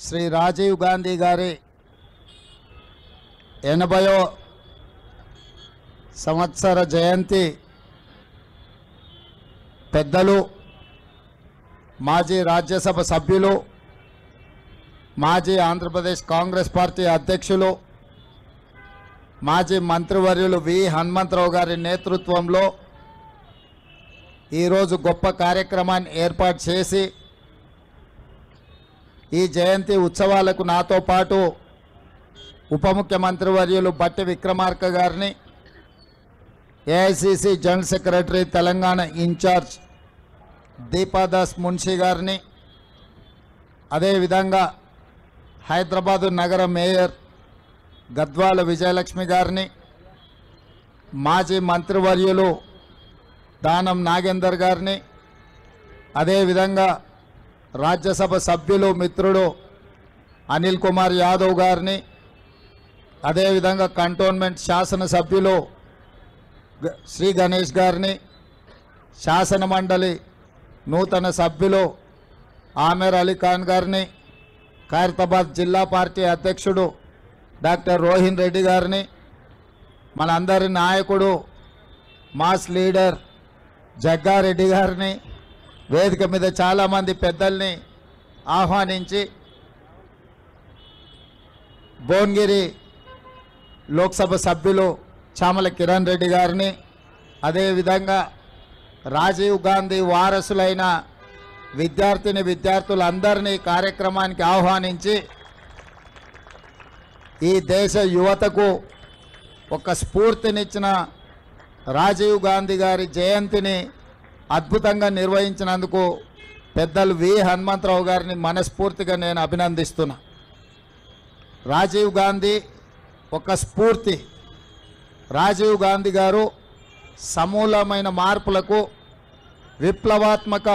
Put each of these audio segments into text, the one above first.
శ్రీ రాజీవ్ గాంధీ గారి 80వ సంవత్సర జయంతి పెద్దలు మాజీ రాజ్యసభ సభ్యులు మాజీ ఆంధ్రప్రదేశ్ కాంగ్రెస్ పార్టీ అధ్యక్షులు మాజీ మంత్రివర్యులు వి హనుమంతరావు గారి నేతృత్వంలో ఈరోజు గొప్ప కార్యక్రమాన్ని ఏర్పాటు చేసి ఈ జయంతి ఉత్సవాలకు నాతో పాటు ఉప ముఖ్యమంత్రి వర్యులు బట్టి విక్రమార్క గారిని, AICC general secretary Telangana incharge Deepa Das Munshi గారిని, అదేవిధంగా హైదరాబాదు నగర మేయర్ గద్వాల విజయలక్ష్మి గారిని, మాజీ మంత్రివర్యులు దానం నాగేందర్ గారిని, అదేవిధంగా రాజ్యసభ సభ్యులు మిత్రుడు అనిల్ కుమార్ యాదవ్ గారిని, అదేవిధంగా కంటోన్మెంట్ శాసనసభ్యులు శ్రీ గణేష్ గారిని, శాసన మండలి నూతన సభ్యులు ఆమెర్ అలీ ఖాన్ గారిని, ఖైరతాబాద్ జిల్లా పార్టీ అధ్యక్షుడు డాక్టర్ రోహిన్ రెడ్డి గారిని, మనందరి నాయకుడు మాస్ లీడర్ జగ్గారెడ్డి గారిని, వేదిక మీద చాలామంది పెద్దల్ని ఆహ్వానించి భువనగిరి లోక్సభ సభ్యులు చామల కిరణ్ రెడ్డి గారిని, అదేవిధంగా రాజీవ్ గాంధీ వారసులైన విద్యార్థులందరినీ కార్యక్రమానికి ఆహ్వానించి ఈ దేశ యువతకు ఒక స్ఫూర్తినిచ్చిన రాజీవ్ గాంధీ గారి జయంతిని అద్భుతంగా నిర్వహించినందుకు పెద్దలు వి హనుమంతరావు గారిని మనస్ఫూర్తిగా నేను అభినందిస్తున్నా. రాజీవ్ గాంధీ ఒక స్ఫూర్తి. రాజీవ్ గాంధీ గారు సమూలమైన మార్పులకు, విప్లవాత్మక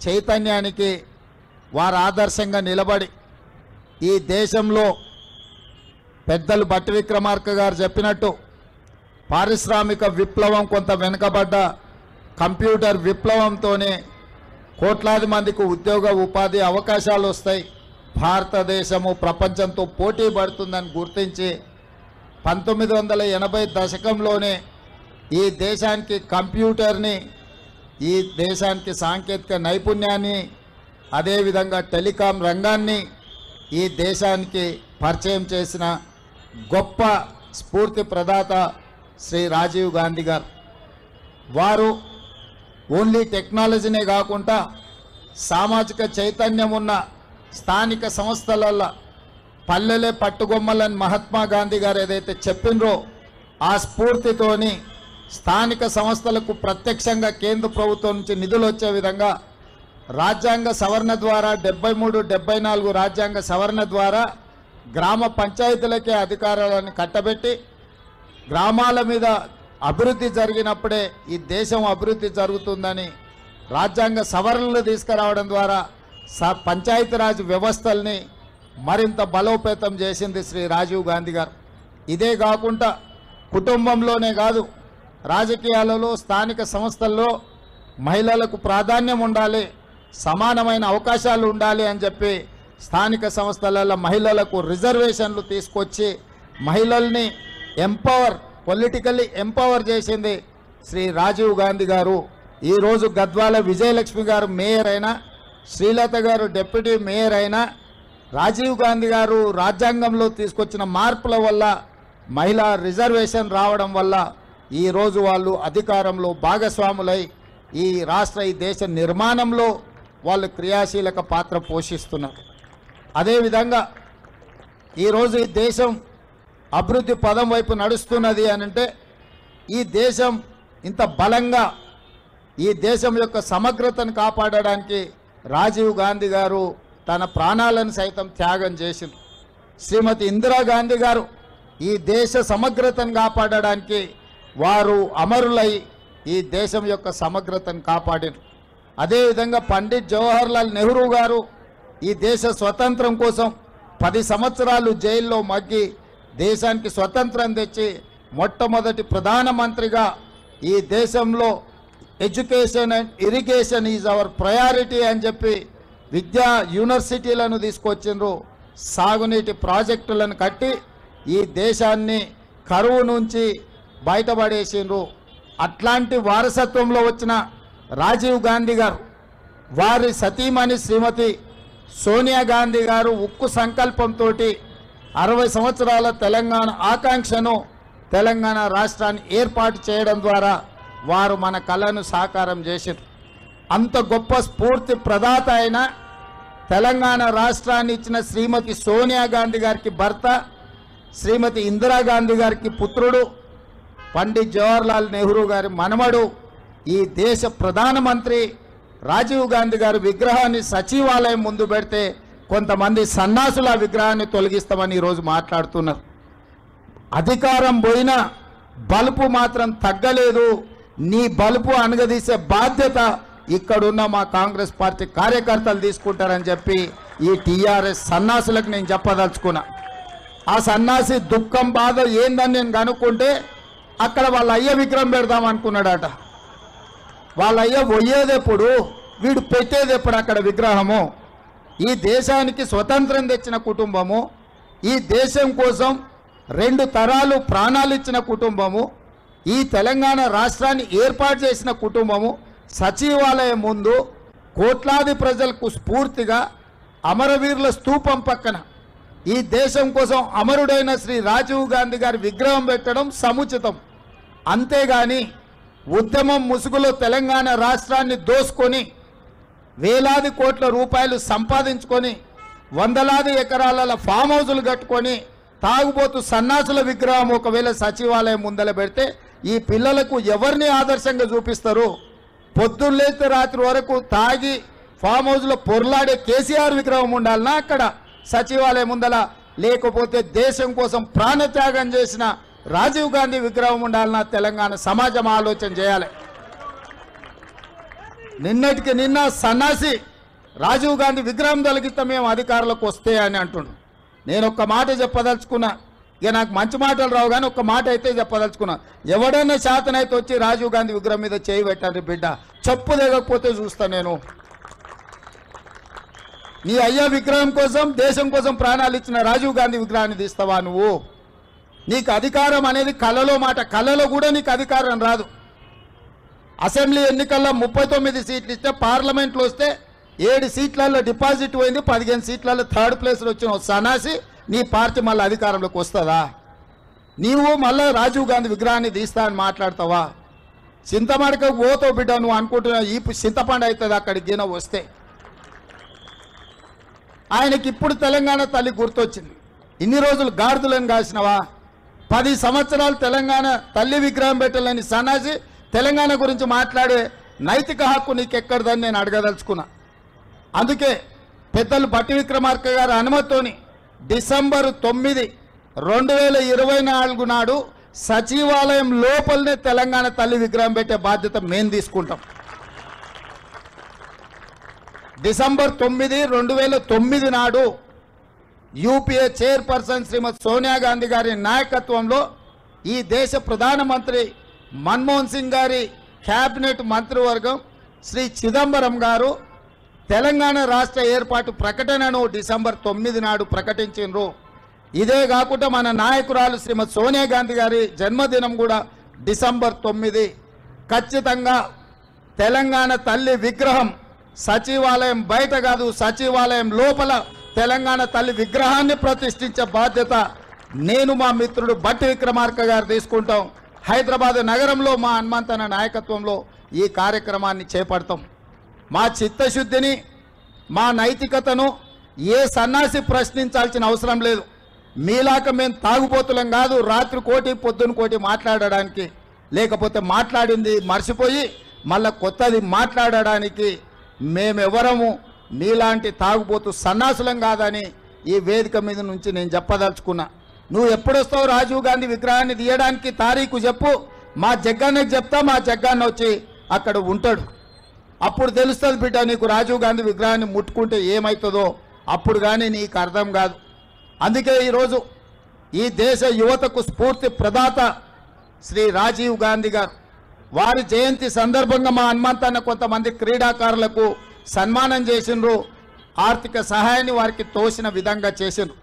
చైతన్యానికి వారు ఆదర్శంగా నిలబడి ఈ దేశంలో పెద్దలు బట్టి విక్రమార్క గారు చెప్పినట్టు పారిశ్రామిక విప్లవం కొంత వెనుకబడ్డ కంప్యూటర్ విప్లవంతోనే కోట్లాది మందికి ఉద్యోగ ఉపాధి అవకాశాలు వస్తాయి, భారతదేశము ప్రపంచంతో పోటీ పడుతుందని గుర్తించి 1980 దశకంలోనే ఈ దేశానికి కంప్యూటర్ని, ఈ దేశానికి సాంకేతిక నైపుణ్యాన్ని, అదేవిధంగా టెలికాం రంగాన్ని ఈ దేశానికి పరిచయం చేసిన గొప్ప స్ఫూర్తి ప్రదాత శ్రీ రాజీవ్ గాంధీ గారు. వారు ఓన్లీ టెక్నాలజీనే కాకుండా సామాజిక చైతన్యం ఉన్న స్థానిక సంస్థలలో పల్లెలే పట్టుగొమ్మలని మహాత్మా గాంధీ గారు ఏదైతే చెప్పినరో ఆ స్ఫూర్తితోని స్థానిక సంస్థలకు ప్రత్యక్షంగా కేంద్ర ప్రభుత్వం నుంచి నిధులు వచ్చే విధంగా రాజ్యాంగ సవరణ ద్వారా 73, 74 రాజ్యాంగ సవరణ ద్వారా గ్రామ పంచాయతీలకే అధికారాలను కట్టబెట్టి గ్రామాల మీద అభివృద్ధి జరిగినప్పుడే ఈ దేశం అభివృద్ధి జరుగుతుందని రాజ్యాంగ సవరణలు తీసుకురావడం ద్వారా పంచాయతీరాజ్ వ్యవస్థల్ని మరింత బలోపేతం చేసింది శ్రీ రాజీవ్ గాంధీ గారు. ఇదే కాకుండా కుటుంబంలోనే కాదు, రాజకీయాలలో, స్థానిక సంస్థల్లో మహిళలకు ప్రాధాన్యం ఉండాలి, సమానమైన అవకాశాలు ఉండాలి అని చెప్పి స్థానిక సంస్థలలో మహిళలకు రిజర్వేషన్లు తీసుకొచ్చి మహిళల్ని పొలిటికల్లీ ఎంపవర్ చేసింది శ్రీ రాజీవ్ గాంధీ గారు. ఈరోజు గద్వాల విజయలక్ష్మి గారు మేయర్ అయినా, శ్రీలత గారు డిప్యూటీ మేయర్ అయినా, రాజీవ్ గాంధీ గారు రాజ్యాంగంలో తీసుకొచ్చిన మార్పుల వల్ల మహిళా రిజర్వేషన్ రావడం వల్ల ఈరోజు వాళ్ళు అధికారంలో భాగస్వాములై ఈ దేశ నిర్మాణంలో వాళ్ళు క్రియాశీలక పాత్ర పోషిస్తున్నారు. అదేవిధంగా ఈరోజు ఈ దేశం అభివృద్ధి పదం వైపు నడుస్తున్నది అని అంటే ఈ దేశం ఇంత బలంగా, ఈ దేశం యొక్క సమగ్రతను కాపాడడానికి రాజీవ్ గాంధీ గారు తన ప్రాణాలను సైతం త్యాగం చేసింది. శ్రీమతి ఇందిరాగాంధీ గారు ఈ దేశ సమగ్రతను కాపాడడానికి వారు అమరులై ఈ దేశం యొక్క సమగ్రతను కాపాడారు. అదేవిధంగా పండిట్ జవహర్లాల్ నెహ్రూ గారు ఈ దేశ స్వతంత్రం కోసం 10 సంవత్సరాలు జైల్లో మగ్గి దేశానికి స్వతంత్రం తెచ్చి మొట్టమొదటి ప్రధానమంత్రిగా ఈ దేశంలో education and irrigation is our priority అని చెప్పి విద్యా యూనివర్సిటీలను తీసుకొచ్చిండ్రు. సాగునీటి ప్రాజెక్టులను కట్టి ఈ దేశాన్ని కరువు నుంచి బయటపడేసిండ్రు. అట్లాంటి వారసత్వంలో వచ్చిన రాజీవ్ గాంధీ గారు, వారి సతీమణి శ్రీమతి సోనియా గాంధీ గారు ఉక్కు సంకల్పంతో 60 సంవత్సరాల తెలంగాణ ఆకాంక్షను, తెలంగాణ రాష్ట్రాన్ని ఏర్పాటు చేయడం ద్వారా వారు మన కళను సాకారం చేశారు. అంత గొప్ప స్ఫూర్తి ప్రదాత అయిన తెలంగాణ రాష్ట్రాన్ని ఇచ్చిన శ్రీమతి సోనియా గాంధీ గారికి భర్త, శ్రీమతి ఇందిరాగాంధీ గారికి పుత్రుడు, పండిత్ జవహర్లాల్ నెహ్రూ గారి మనమడు, ఈ దేశ ప్రధానమంత్రి రాజీవ్ గాంధీ గారి విగ్రహాన్ని సచివాలయం ముందు పెడితే కొంతమంది సన్నాసుల విగ్రహాన్ని తొలగిస్తామని ఈరోజు మాట్లాడుతున్నారు. అధికారం పోయినా బలుపు మాత్రం తగ్గలేదు. నీ బలుపు అనగదీసే బాధ్యత ఇక్కడున్న మా కాంగ్రెస్ పార్టీ కార్యకర్తలు తీసుకుంటారని చెప్పి ఈ టీఆర్ఎస్ సన్నాసులకు నేను చెప్పదలుచుకున్నా. ఆ సన్నాసి దుఃఖం బాధ ఏందని నేను కనుక్కుంటే అక్కడ వాళ్ళ అయ్య విగ్రహం పెడదాం అనుకున్నాడట. వాళ్ళ అయ్య పోయేదెప్పుడు, వీడు పెట్టేదెప్పుడు అక్కడ విగ్రహము? ఈ దేశానికి స్వతంత్రం తెచ్చిన కుటుంబము, ఈ దేశం కోసం 2 తరాలు ప్రాణాలు ఇచ్చిన కుటుంబము, ఈ తెలంగాణ రాష్ట్రాన్ని ఏర్పాటు చేసిన కుటుంబము సచివాలయం ముందు కోట్లాది ప్రజలకు స్ఫూర్తిగా అమరవీరుల స్తూపం పక్కన ఈ దేశం కోసం అమరుడైన శ్రీ రాజీవ్ గాంధీ గారి విగ్రహం పెట్టడం సముచితం. అంతేగాని ఉద్యమం ముసుగులో తెలంగాణ రాష్ట్రాన్ని దోసుకొని వేలాది కోట్ల రూపాయలు సంపాదించుకొని వందలాది ఎకరాల ఫామ్ హౌజులు కట్టుకొని తాగుబోతు సన్నాసుల విగ్రహం ఒకవేళ సచివాలయం ముందల పెడితే ఈ పిల్లలకు ఎవరిని ఆదర్శంగా చూపిస్తారు? పొద్దున్నేస్తే రాత్రి వరకు తాగి ఫామ్ హౌస్లో పొర్లాడే కేసీఆర్ విగ్రహం ఉండాలన్నా అక్కడ సచివాలయం ముందల? లేకపోతే దేశం కోసం ప్రాణత్యాగం చేసిన రాజీవ్ గాంధీ విగ్రహం ఉండాలన్నా? తెలంగాణ సమాజం ఆలోచన చేయాలి. నిన్నటికి నిన్న సన్నాసి రాజీవ్ గాంధీ విగ్రహం తొలగిస్తే మేము అధికారులకు వస్తే అని అంటుండు. నేను ఒక్క మాట చెప్పదలుచుకున్నా. ఇక నాకు మంచి మాటలు రావు కానీ ఒక్క మాట అయితే చెప్పదలుచుకున్నా. ఎవడైనా శాతనైతే వచ్చి రాజీవ్ గాంధీ విగ్రహం మీద చేయి పెట్టండి బిడ్డ, చెప్పు దిగకపోతే చూస్తా నేను. నీ అయ్యా విగ్రహం కోసం, దేశం కోసం ప్రాణాలు ఇచ్చిన రాజీవ్ గాంధీ విగ్రహాన్ని తీస్తావా నువ్వు? నీకు అధికారం అనేది కళలో మాట, కళలో కూడా నీకు అధికారం రాదు. అసెంబ్లీ ఎన్నికల్లో 39 సీట్లు ఇస్తే, పార్లమెంట్లో వస్తే 7 సీట్లలో డిపాజిట్ పోయింది, 15 సీట్లలో 3rd ప్లేస్లో వచ్చిన సన్నాసి నీ పార్టీ మళ్ళీ అధికారంలోకి వస్తుందా? నీవు మళ్ళీ రాజీవ్ గాంధీ విగ్రహాన్ని తీస్తా అని మాట్లాడతావా? చింతమడకకు పోతావు బిడ్డ నువ్వు అనుకుంటున్నావు. ఈ చింతపండు అవుతుంది అక్కడికి గిన వస్తే. ఆయనకి ఇప్పుడు తెలంగాణ తల్లి గుర్తొచ్చింది. ఇన్ని రోజులు గాడిదలను కాసినవా? 10 సంవత్సరాలు తెలంగాణ తల్లి విగ్రహం పెట్టాలని సన్నాసి తెలంగాణ గురించి మాట్లాడే నైతిక హక్కు నీకెక్కడదని నేను అడగదలుచుకున్నా. అందుకే పెద్దలు బట్టి విక్రమార్క గారి అనుమతితోని డిసెంబర్ 9, 2024 నాడు సచివాలయం లోపలనే తెలంగాణ తల్లి విగ్రహం పెట్టే బాధ్యత మేము తీసుకుంటాం. డిసెంబర్ 9, 2009 నాడు యూపీఏ చైర్పర్సన్ శ్రీమతి సోనియా గాంధీ గారి నాయకత్వంలో ఈ దేశ ప్రధానమంత్రి మన్మోహన్ సింగ్ గారి క్యాబినెట్ మంత్రివర్గం శ్రీ చిదంబరం గారు తెలంగాణ రాష్ట్ర ఏర్పాటు ప్రకటనను డిసెంబర్ 9 నాడు ప్రకటించారు. ఇదే కాకుండా మన నాయకురాలు శ్రీమతి సోనియా గాంధీ గారి జన్మదినం కూడా డిసెంబర్ 9. ఖచ్చితంగా తెలంగాణ తల్లి విగ్రహం సచివాలయం బయట కాదు, సచివాలయం లోపల తెలంగాణ తల్లి విగ్రహాన్ని ప్రతిష్ఠించే బాధ్యత నేను, మా మిత్రుడు బట్టి విక్రమార్క గారు తీసుకుంటాం. హైదరాబాద్ నగరంలో మా హనుమంతన నాయకత్వంలో ఈ కార్యక్రమాన్ని చేపడతాం. మా చిత్తశుద్ధిని, మా నైతికతను ఏ సన్నాసి ప్రశ్నించాల్సిన అవసరం లేదు. మీలాక మేము తాగుబోతులం కాదు, రాత్రి కోటి పొద్దున కోటి మాట్లాడడానికి, లేకపోతే మాట్లాడింది మర్చిపోయి మళ్ళీ కొత్తది మాట్లాడడానికి మేమెవరము మీలాంటి తాగుబోతు సన్నాసులం కాదని ఈ వేదిక మీద నుంచి నేను చెప్పదలుచుకున్నా. నువ్వు ఎప్పుడొస్తావు రాజీవ్ గాంధీ విగ్రహాన్ని తీయడానికి? తారీఖు చెప్పు, మా జగ్గాన్నకి చెప్తా, మా జగ్గాన్న వచ్చి అక్కడ ఉంటాడు. అప్పుడు తెలుస్తుంది బిడ్డ నీకు రాజీవ్ గాంధీ విగ్రహాన్ని ముట్టుకుంటే ఏమవుతుందో. అప్పుడు కానీ నీకు అర్థం కాదు. అందుకే ఈరోజు ఈ దేశ యువతకు స్ఫూర్తి ప్రదాత శ్రీ రాజీవ్ గాంధీ గారు వారి జయంతి సందర్భంగా మా హనుమంతన్న కొంతమంది క్రీడాకారులకు సన్మానం చేసిండ్రు. ఆర్థిక సహాయాన్ని వారికి తోసిన విధంగా చేశారు.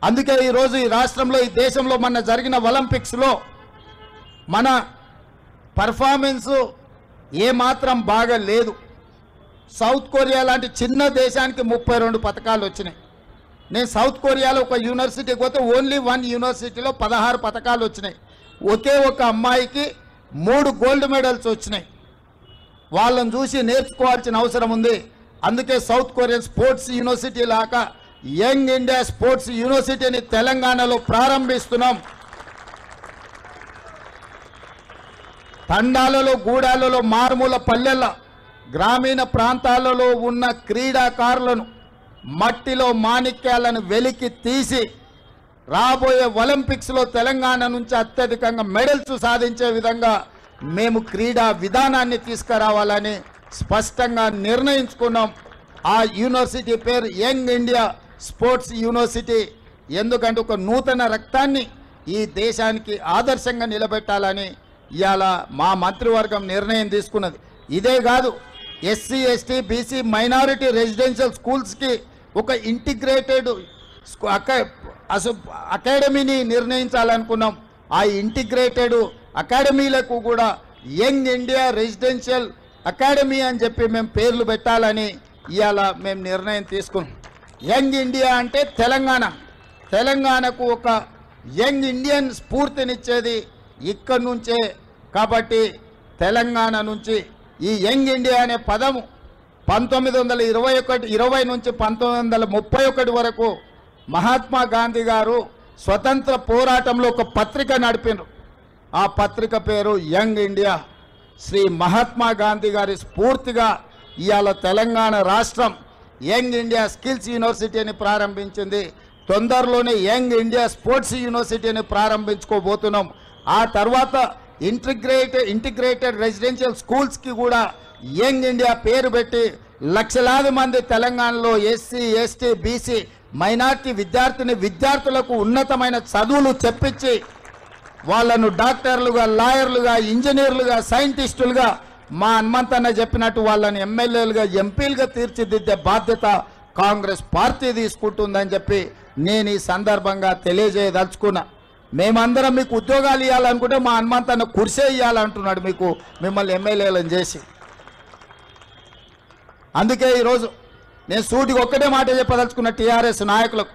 అందుకే ఈరోజు ఈ రాష్ట్రంలో ఈ దేశంలో మొన్న జరిగిన ఒలింపిక్స్లో మన పర్ఫార్మెన్స్ ఏమాత్రం బాగా లేదు. సౌత్ కొరియా లాంటి చిన్న దేశానికి 32 పథకాలు వచ్చినాయి. నేను సౌత్ కొరియాలో ఒక యూనివర్సిటీకి పోతే ఓన్లీ 1 యూనివర్సిటీలో 16 పథకాలు వచ్చినాయి. ఒకే ఒక అమ్మాయికి 3 గోల్డ్ మెడల్స్ వచ్చినాయి. వాళ్ళని చూసి నేర్చుకోవాల్సిన అవసరం ఉంది. అందుకే సౌత్ కొరియన్ స్పోర్ట్స్ యూనివర్సిటీ లాగా యంగ్ ఇండియా స్పోర్ట్స్ యూనివర్సిటీని తెలంగాణలో ప్రారంభిస్తున్నాం. తండాలలో, గూడాలలో, మారుమూల పల్లెల, గ్రామీణ ప్రాంతాలలో ఉన్న క్రీడాకారులను మట్టిలో మాణిక్యాలను వెలికి తీసి రాబోయే ఒలింపిక్స్లో తెలంగాణ నుంచి అత్యధికంగా మెడల్స్ సాధించే విధంగా మేము క్రీడా విధానాన్ని తీసుకురావాలని స్పష్టంగా నిర్ణయించుకున్నాం. ఆ యూనివర్సిటీ పేరు యంగ్ ఇండియా స్పోర్ట్స్ యూనివర్సిటీ. ఎందుకంటే ఒక నూతన రక్తాన్ని ఈ దేశానికి ఆదర్శంగా నిలబెట్టాలని ఇవాళ మా మంత్రివర్గం నిర్ణయం తీసుకున్నది. ఇదే కాదు, SC, ST, BC, minority residential స్కూల్స్కి ఒక ఇంటిగ్రేటెడ్ అకాడమీని నిర్ణయించాలనుకున్నాం. ఆ ఇంటిగ్రేటెడ్ అకాడమీలకు కూడా యంగ్ ఇండియా రెసిడెన్షియల్ అకాడమీ అని చెప్పి మేము పేర్లు పెట్టాలని ఇవాళ మేము నిర్ణయం తీసుకున్నాం. యంగ్ ఇండియా అంటే తెలంగాణకు ఒక యంగ్ ఇండియన్ స్ఫూర్తినిచ్చేది ఇక్కడి నుంచే. కాబట్టి తెలంగాణ నుంచి ఈ యంగ్ ఇండియా అనే పదము 1920 నుంచి 1931 వరకు మహాత్మా గాంధీ గారు స్వతంత్ర పోరాటంలో ఒక పత్రిక నడిపారు. ఆ పత్రిక పేరు యంగ్ ఇండియా. శ్రీ మహాత్మా గాంధీ గారి స్ఫూర్తిగా ఇవాళ తెలంగాణ రాష్ట్రం యంగ్ ఇండియా స్కిల్స్ యూనివర్సిటీని ప్రారంభించింది. తొందరలోనే యంగ్ ఇండియా స్పోర్ట్స్ యూనివర్సిటీని ప్రారంభించుకోబోతున్నాం. ఆ తర్వాత ఇంటిగ్రేటెడ్ రెసిడెన్షియల్ స్కూల్స్కి కూడా యంగ్ ఇండియా పేరు పెట్టి లక్షలాది మంది తెలంగాణలో ఎస్సీ, ఎస్టీ, బీసీ, మైనార్టీ విద్యార్థులకు ఉన్నతమైన చదువులు చెప్పించి వాళ్ళను డాక్టర్లుగా, లాయర్లుగా, ఇంజనీర్లుగా, సైంటిస్టులుగా మా హనుమంతన్న చెప్పినట్టు వాళ్ళని ఎమ్మెల్యేలుగా, ఎంపీలుగా తీర్చిదిద్దే బాధ్యత కాంగ్రెస్ పార్టీ తీసుకుంటుందని చెప్పి నేను ఈ సందర్భంగా తెలియజేయదలుచుకున్నా. మేమందరం మీకు ఉద్యోగాలు ఇవ్వాలనుకుంటే మా హనుమంతన్న కుర్సే ఇవ్వాలంటున్నాడు మిమ్మల్ని ఎమ్మెల్యేలను చేసి. అందుకే ఈరోజు నేను సూటికి ఒక్కటే మాట చెప్పదలుచుకున్న టీఆర్ఎస్ నాయకులకు,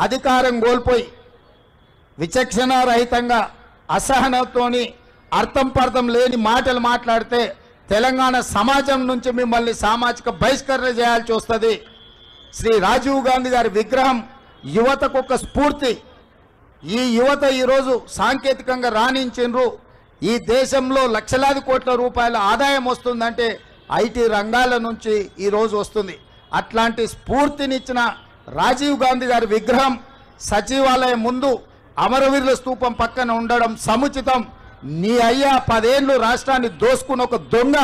అధికారం కోల్పోయి విచక్షణ రహితంగా అసహనంతోని అర్థం పర్థం లేని మాటలు మాట్లాడితే తెలంగాణ సమాజం నుంచి మిమ్మల్ని సామాజిక బహిష్కరణ చేయాల్సి వస్తుంది. శ్రీ రాజీవ్ గాంధీ గారి విగ్రహం యువతకు ఒక స్ఫూర్తి. ఈ యువత ఈరోజు సాంకేతికంగా రాణించిండ్రు. ఈ దేశంలో లక్షలాది కోట్ల రూపాయల ఆదాయం వస్తుందంటే ఐటీ రంగాల నుంచి ఈరోజు వస్తుంది. అట్లాంటి స్ఫూర్తినిచ్చిన రాజీవ్ గాంధీ గారి విగ్రహం సచివాలయం ముందు అమరవీరుల స్తూపం పక్కన ఉండడం సముచితం. నీ అయ్యా 10 ఏళ్ళు రాష్ట్రాన్ని దోసుకున్న ఒక దొంగ,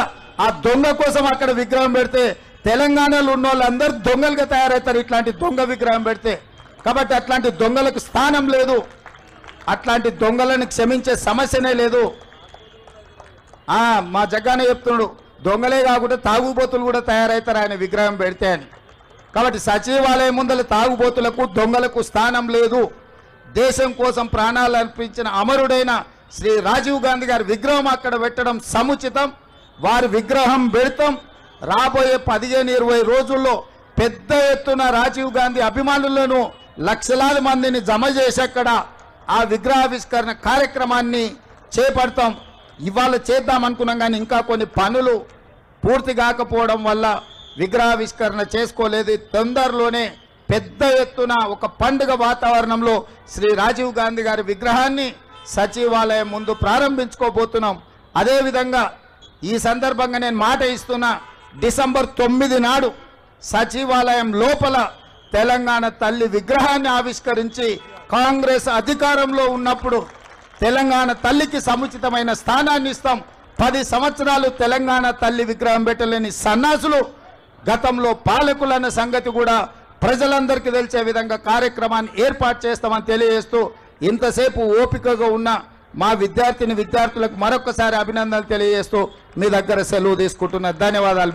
ఆ దొంగ కోసం అక్కడ విగ్రహం పెడితే తెలంగాణలో ఉన్న వాళ్ళందరూ దొంగలుగా తయారవుతారు ఇట్లాంటి దొంగ విగ్రహం పెడితే. కాబట్టి అట్లాంటి దొంగలకు స్థానం లేదు. అట్లాంటి దొంగలను క్షమించే సమస్యనే లేదు. మా జగ్గానే చెప్తున్నాడు, దొంగలే కాకుండా తాగుబోతులు కూడా తయారవుతారు ఆయన విగ్రహం పెడితే అని. కాబట్టి సచివాలయం ముందల తాగుబోతులకు, దొంగలకు స్థానం లేదు. దేశం కోసం ప్రాణాలు అర్పించిన అమరుడైన శ్రీ రాజీవ్ గాంధీ గారి విగ్రహం అక్కడ పెట్టడం సముచితం. వారి విగ్రహం పెడతాం. రాబోయే 15-20 రోజుల్లో పెద్ద ఎత్తున రాజీవ్ గాంధీ అభిమానులను లక్షలాది మందిని జమ చేసి అక్కడ ఆ విగ్రహావిష్కరణ కార్యక్రమాన్ని చేపడతాం. ఇవాళ చేద్దాం అనుకున్నాం కానీ ఇంకా కొన్ని పనులు పూర్తి కాకపోవడం వల్ల విగ్రహావిష్కరణ చేసుకోలేదు. తొందరలోనే పెద్ద ఎత్తున ఒక పండుగ వాతావరణంలో శ్రీ రాజీవ్ గాంధీ గారి విగ్రహాన్ని సచివాలయం ముందు ప్రారంభించుకోబోతున్నాం. అదేవిధంగా ఈ సందర్భంగా నేను మాట ఇస్తున్నా, డిసెంబర్ 9 నాడు సచివాలయం లోపల తెలంగాణ తల్లి విగ్రహాన్ని ఆవిష్కరించి కాంగ్రెస్ అధికారంలో ఉన్నప్పుడు తెలంగాణ తల్లికి సముచితమైన స్థానాన్ని ఇస్తాం. 10 సంవత్సరాలు తెలంగాణ తల్లి విగ్రహం పెట్టలేని సన్నాసులు గతంలో పాలకులన్న సంగతి కూడా ప్రజలందరికీ తెలిసే విధంగా కార్యక్రమాన్ని ఏర్పాటు చేస్తామని తెలియజేస్తూ ఇంతసేపు ఓపికగా ఉన్న మా విద్యార్థులకు మరొకసారి అభినందనలు తెలియజేస్తూ మీ దగ్గర సెలవు తీసుకుంటున్నా. ధన్యవాదాలు.